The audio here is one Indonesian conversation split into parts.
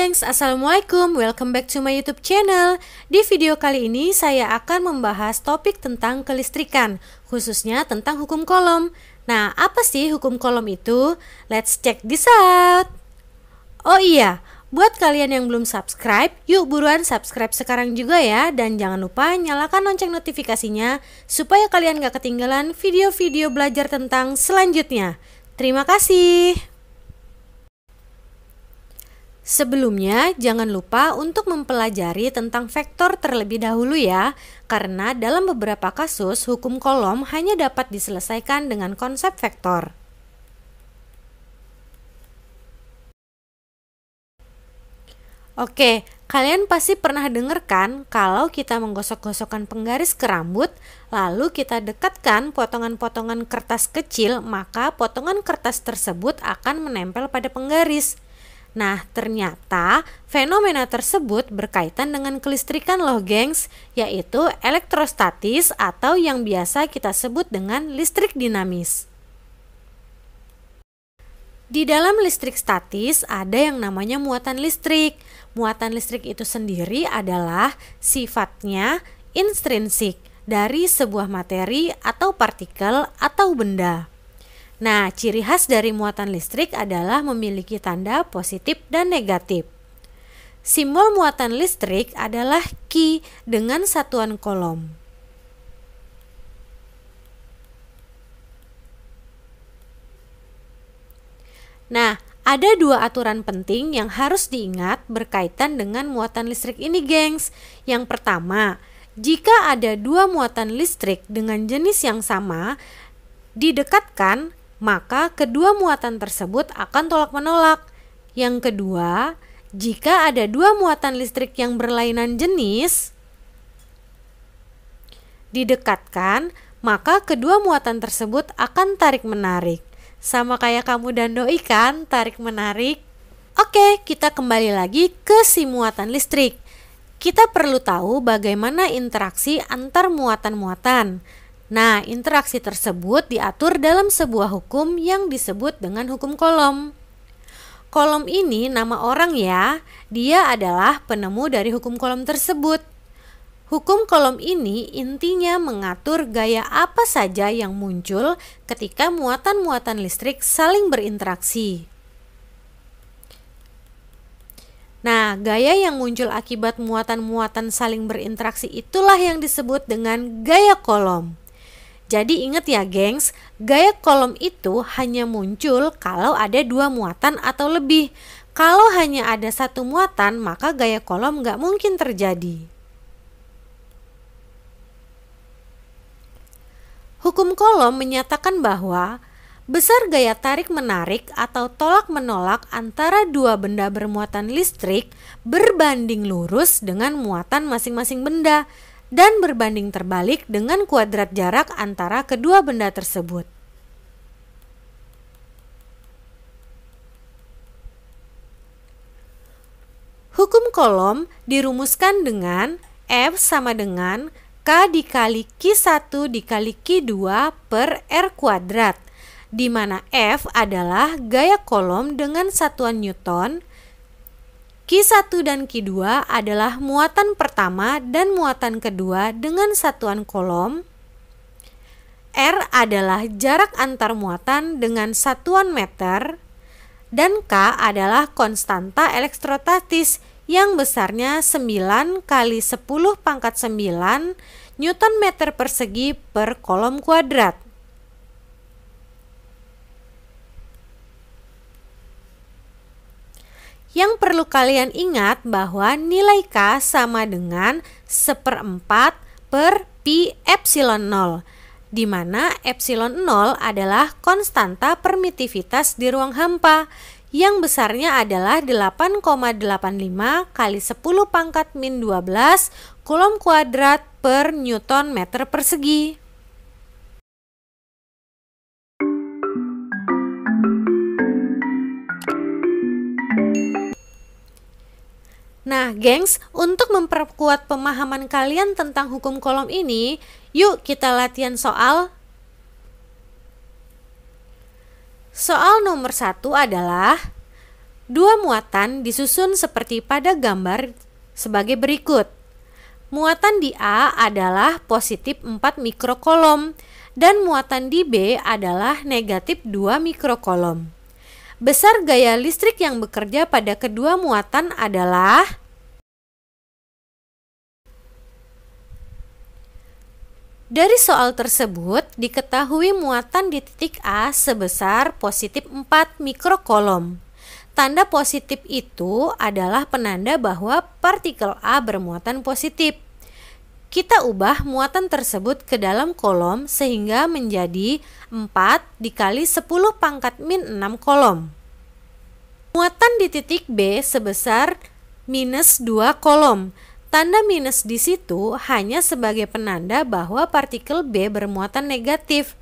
gengs, Assalamualaikum, welcome back to my YouTube channel. Di video kali ini saya akan membahas topik tentang kelistrikan, khususnya tentang hukum Coulomb. Nah, apa sih hukum Coulomb itu? Let's check this out. Oh iya, buat kalian yang belum subscribe, yuk buruan subscribe sekarang juga ya. Dan jangan lupa nyalakan lonceng notifikasinya supaya kalian gak ketinggalan video-video belajar tentang selanjutnya. Terima kasih. Sebelumnya, jangan lupa untuk mempelajari tentang vektor terlebih dahulu ya, karena dalam beberapa kasus hukum Coulomb hanya dapat diselesaikan dengan konsep vektor. Oke, kalian pasti pernah dengar kan kalau kita menggosok-gosokkan penggaris ke rambut, lalu kita dekatkan potongan-potongan kertas kecil, maka potongan kertas tersebut akan menempel pada penggaris. Nah, ternyata fenomena tersebut berkaitan dengan kelistrikan loh gengs, yaitu elektrostatis atau yang biasa kita sebut dengan listrik dinamis. Di dalam listrik statis ada yang namanya muatan listrik. Muatan listrik itu sendiri adalah sifatnya intrinsik dari sebuah materi atau partikel atau benda. Nah, ciri khas dari muatan listrik adalah memiliki tanda positif dan negatif. Simbol muatan listrik adalah Q dengan satuan Coulomb. Nah, ada dua aturan penting yang harus diingat berkaitan dengan muatan listrik ini, gengs. Yang pertama, jika ada dua muatan listrik dengan jenis yang sama didekatkan, maka kedua muatan tersebut akan tolak-menolak. Yang kedua, jika ada dua muatan listrik yang berlainan jenis didekatkan, maka kedua muatan tersebut akan tarik-menarik. Sama kayak kamu dan doi kan, tarik-menarik. Oke, kita kembali lagi ke si muatan listrik. Kita perlu tahu bagaimana interaksi antar muatan-muatan. Nah, interaksi tersebut diatur dalam sebuah hukum yang disebut dengan hukum Coulomb. Coulomb ini nama orang ya, dia adalah penemu dari hukum Coulomb tersebut. Hukum Coulomb ini intinya mengatur gaya apa saja yang muncul ketika muatan-muatan listrik saling berinteraksi. Nah, gaya yang muncul akibat muatan-muatan saling berinteraksi itulah yang disebut dengan gaya Coulomb. Jadi ingat ya gengs, gaya Coulomb itu hanya muncul kalau ada dua muatan atau lebih. Kalau hanya ada satu muatan, maka gaya Coulomb nggak mungkin terjadi. Hukum Coulomb menyatakan bahwa besar gaya tarik-menarik atau tolak-menolak antara dua benda bermuatan listrik berbanding lurus dengan muatan masing-masing benda, dan berbanding terbalik dengan kuadrat jarak antara kedua benda tersebut. Hukum Coulomb dirumuskan dengan F sama dengan K dikali Q1 dikali Q2 per R kuadrat, di mana F adalah gaya Coulomb dengan satuan Newton, Q1 dan Q2 adalah muatan pertama dan muatan kedua dengan satuan Coulomb. R adalah jarak antar muatan dengan satuan meter. Dan K adalah konstanta elektrostatis yang besarnya 9 kali 10 pangkat 9 Newton meter persegi per Coulomb kuadrat. Yang perlu kalian ingat bahwa nilai K sama dengan 1/4 per pi epsilon 0, di mana epsilon 0 adalah konstanta permitivitas di ruang hampa yang besarnya adalah 8,85 kali 10 pangkat min 12 Coulomb kuadrat per Newton meter persegi. Nah, gengs, untuk memperkuat pemahaman kalian tentang hukum Coulomb ini, yuk kita latihan soal. Soal nomor 1 adalah Dua muatan disusun seperti pada gambar sebagai berikut. Muatan di A adalah positif 4 mikrokolom dan muatan di B adalah negatif 2 mikrokolom. Besar gaya listrik yang bekerja pada kedua muatan adalah dari soal tersebut diketahui muatan di titik A sebesar positif 4 mikrokolom. Tanda positif itu adalah penanda bahwa partikel A bermuatan positif. Kita ubah muatan tersebut ke dalam kolom sehingga menjadi 4 dikali 10 pangkat min 6 kolom. Muatan di titik B sebesar minus 2 kolom. Tanda minus di situ hanya sebagai penanda bahwa partikel B bermuatan negatif.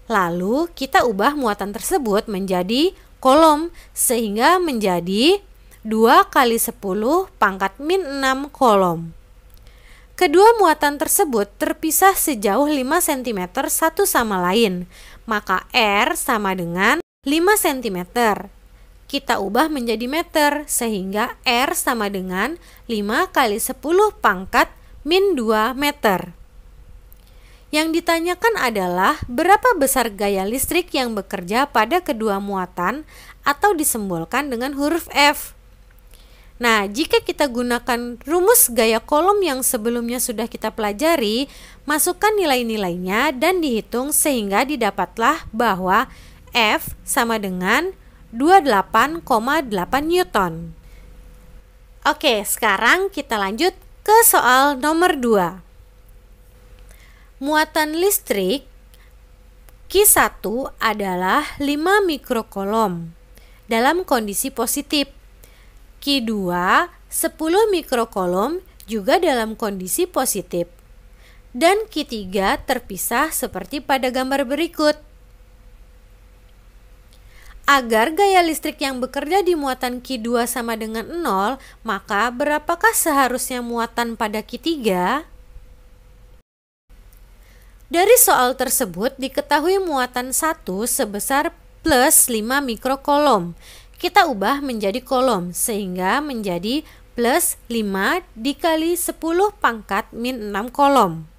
Lalu kita ubah muatan tersebut menjadi kolom sehingga menjadi 2 kali 10 pangkat min 6 kolom. Kedua muatan tersebut terpisah sejauh 5 cm satu sama lain, maka R sama dengan 5 cm. Kita ubah menjadi meter sehingga R sama dengan 5 kali 10 pangkat min 2 meter. Yang ditanyakan adalah berapa besar gaya listrik yang bekerja pada kedua muatan atau disimbolkan dengan huruf F. Nah, jika kita gunakan rumus gaya kolom yang sebelumnya sudah kita pelajari, masukkan nilai-nilainya dan dihitung sehingga didapatlah bahwa F sama dengan 28,8 Newton. Oke, sekarang kita lanjut ke soal nomor 2. Muatan listrik Q1 adalah 5 mikrokolom dalam kondisi positif. Q2 10 mikrokolom juga dalam kondisi positif. Dan Q3 terpisah seperti pada gambar berikut. Agar gaya listrik yang bekerja di muatan Q2 sama dengan 0, maka berapakah seharusnya muatan pada Q3? Dari soal tersebut diketahui muatan 1 sebesar plus 5 mikrokolom. Kita ubah menjadi kolom sehingga menjadi plus 5 dikali 10 pangkat min 6 kolom.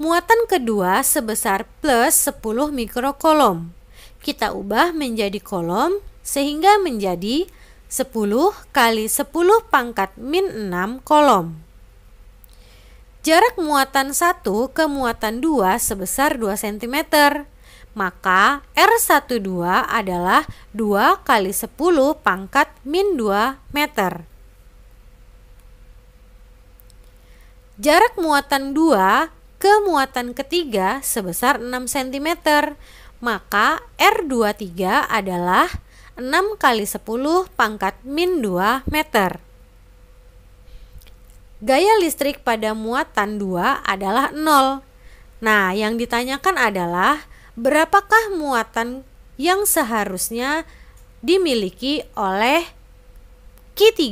Muatan kedua sebesar plus 10 mikrokolom. Kita ubah menjadi kolom sehingga menjadi 10 kali 10 pangkat min 6 kolom. Jarak muatan 1 ke muatan 2 sebesar 2 cm. Maka R12 adalah 2 kali 10 pangkat min 2 meter. Jarak muatan 2 ke muatan ketiga sebesar 6 cm. Maka R23 adalah 6 kali 10 pangkat min 2 meter. Gaya listrik pada muatan 2 adalah 0. Nah, yang ditanyakan adalah berapakah muatan yang seharusnya dimiliki oleh Q3?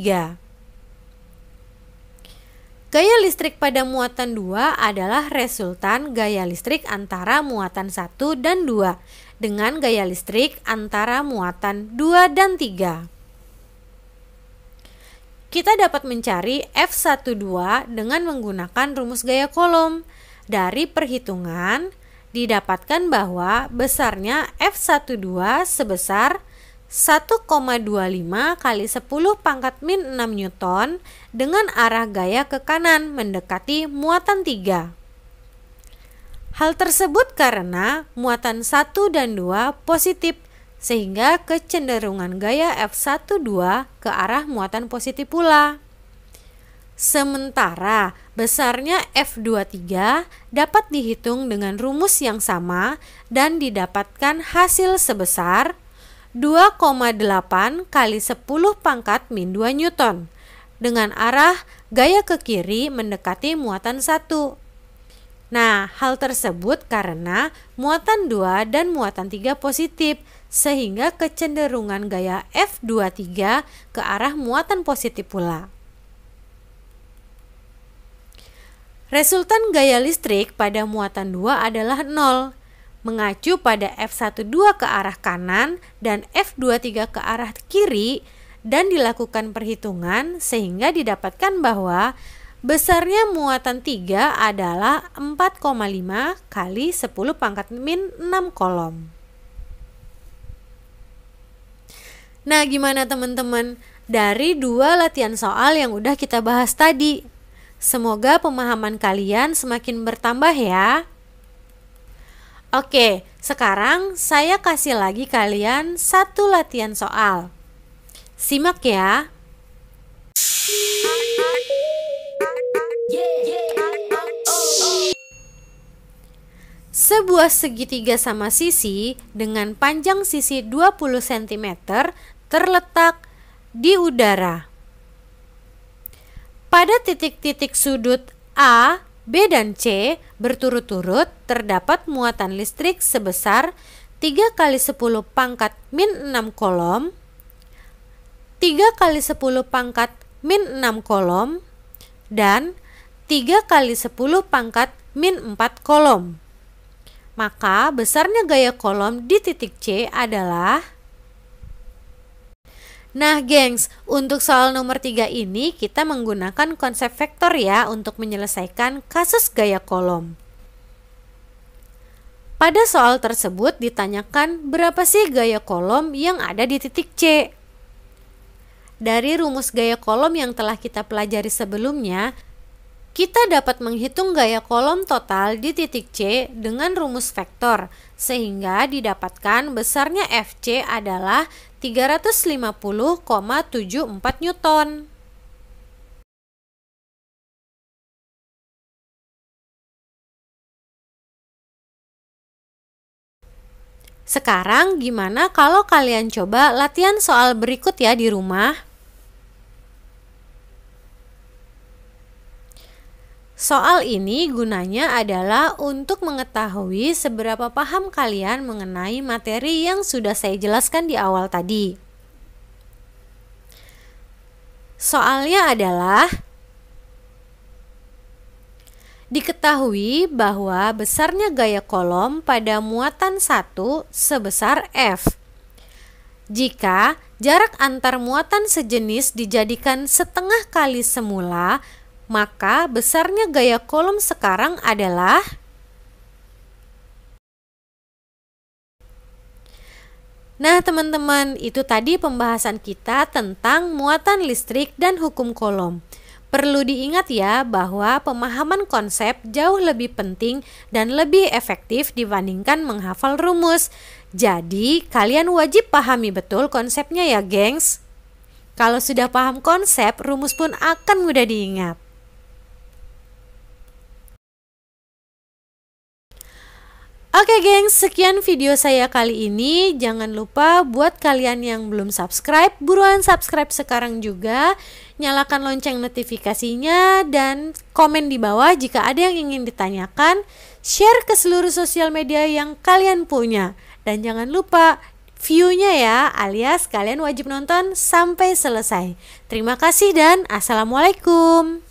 Gaya listrik pada muatan 2 adalah resultan gaya listrik antara muatan 1 dan 2 dengan gaya listrik antara muatan 2 dan 3. Kita dapat mencari F12 dengan menggunakan rumus gaya kolom. Dari perhitungan, didapatkan bahwa besarnya F12 sebesar 1,25 kali 10 pangkat min 6 Newton dengan arah gaya ke kanan mendekati muatan 3. Hal tersebut karena muatan 1 dan 2 positif, sehingga kecenderungan gaya F12 ke arah muatan positif pula. Sementara besarnya F23 dapat dihitung dengan rumus yang sama dan didapatkan hasil sebesar 2,8 kali 10 pangkat min 2 Newton dengan arah gaya ke kiri mendekati muatan 1. Nah, hal tersebut karena muatan 2 dan muatan 3 positif, sehingga kecenderungan gaya F23 ke arah muatan positif pula. Resultan gaya listrik pada muatan 2 adalah 0. mengacu pada F12 ke arah kanan dan F23 ke arah kiri dan dilakukan perhitungan sehingga didapatkan bahwa besarnya muatan 3 adalah 4,5 kali 10 pangkat min 6 kolom. Nah, gimana teman-teman? Dari dua latihan soal yang udah kita bahas tadi. Semoga pemahaman kalian semakin bertambah ya. Oke, sekarang saya kasih lagi kalian satu latihan soal. Simak ya. Sebuah segitiga sama sisi dengan panjang sisi 20 cm terletak di udara. Pada titik-titik sudut A, B, dan C berturut-turut terdapat muatan listrik sebesar 3 kali 10 pangkat min 6 kolom, 3 kali 10 pangkat min 6 kolom, dan 3 kali 10 pangkat min 4 kolom. Maka besarnya gaya kolom di titik C adalah... Nah gengs, untuk soal nomor 3 ini kita menggunakan konsep vektor ya untuk menyelesaikan kasus gaya kolom. Pada soal tersebut ditanyakan berapa sih gaya kolom yang ada di titik C. Dari rumus gaya kolom yang telah kita pelajari sebelumnya, kita dapat menghitung gaya kolom total di titik C dengan rumus vektor, sehingga didapatkan besarnya FC adalah 350,74 Newton. Sekarang gimana kalau kalian coba latihan soal berikut ya di rumah? Soal ini gunanya adalah untuk mengetahui seberapa paham kalian mengenai materi yang sudah saya jelaskan di awal tadi. Soalnya adalah, diketahui bahwa besarnya gaya kolom pada muatan 1 sebesar F. Jika jarak antar muatan sejenis dijadikan setengah kali semula, maka besarnya gaya kolom sekarang adalah... Nah teman-teman, itu tadi pembahasan kita tentang muatan listrik dan hukum kolom. Perlu diingat ya bahwa pemahaman konsep jauh lebih penting dan lebih efektif dibandingkan menghafal rumus. Jadi kalian wajib pahami betul konsepnya ya gengs. Kalau sudah paham konsep, rumus pun akan mudah diingat. Oke gengs, sekian video saya kali ini. Jangan lupa buat kalian yang belum subscribe, buruan subscribe sekarang juga. Nyalakan lonceng notifikasinya dan komen di bawah jika ada yang ingin ditanyakan. Share ke seluruh sosial media yang kalian punya. Dan jangan lupa view-nya ya, alias kalian wajib nonton sampai selesai. Terima kasih dan assalamualaikum.